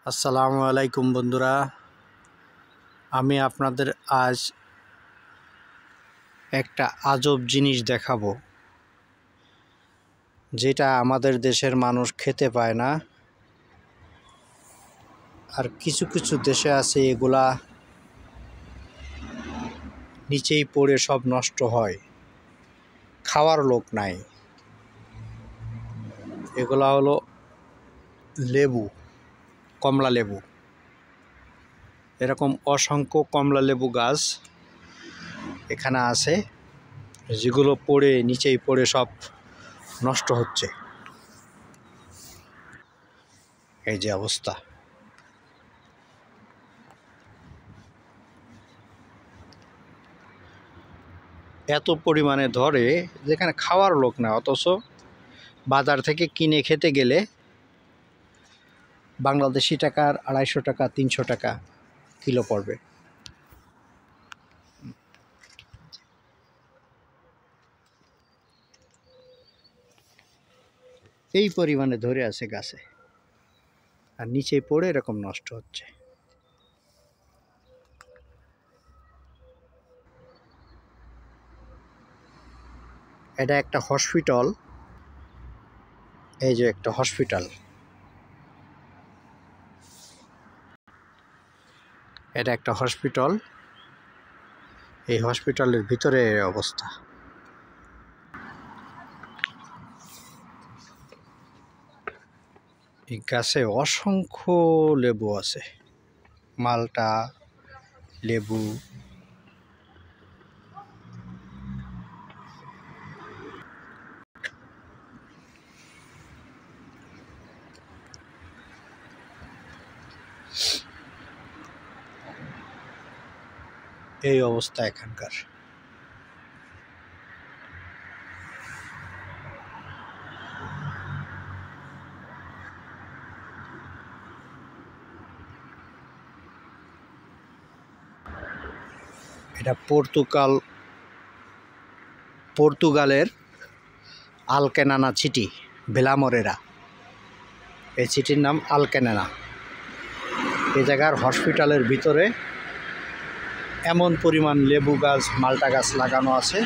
আসসালামু আলাইকুম বন্ধুরা, আমি আপনাদের আজ একটা আজব জিনিস দেখাবো, যেটা আমাদের দেশের মানুষ খেতে পায় না। আর কিছু কিছু দেশে আছে এগুলা নিচেই পড়ে সব নষ্ট হয়, খাওয়ার লোক নাই। এগুলা হলো লেবু, কমলা লেবু। এরকম অসংখ্য কমলা লেবু গাছ এখানে আছে, যেগুলো পড়ে নিচেই পড়ে সব নষ্ট হচ্ছে। এই যে অবস্থা। এত পরিমাণে ধরে যেখানে খাওয়ার লোক না, অথচ বাজার থেকে কিনে খেতে গেলে বাংলাদেশি টাকার 250 টাকা 300 টাকা কিলো পড়বে। এই পরিমাণে ধরে আছে গাছে, আর নিচে পড়ে এরকম নষ্ট হচ্ছে। এটা একটা হসপিটাল। এই যে একটা হসপিটাল, এটা একটা হসপিটাল। এই হসপিটালের ভিতরে এই অবস্থা। এই গাছে অসংখ্য লেবু আছে, মালটা লেবু। এই অবস্থা এখানকার। এটা পর্তুগালের আলকেনানা সিটি, বেলামোরেরা। এই সিটির নাম আলকেনানা। এই জায়গার হসপিটালের ভিতরে এমন পরিমাণ লেবু গাছ, মালটা গাছ লাগানো আছে,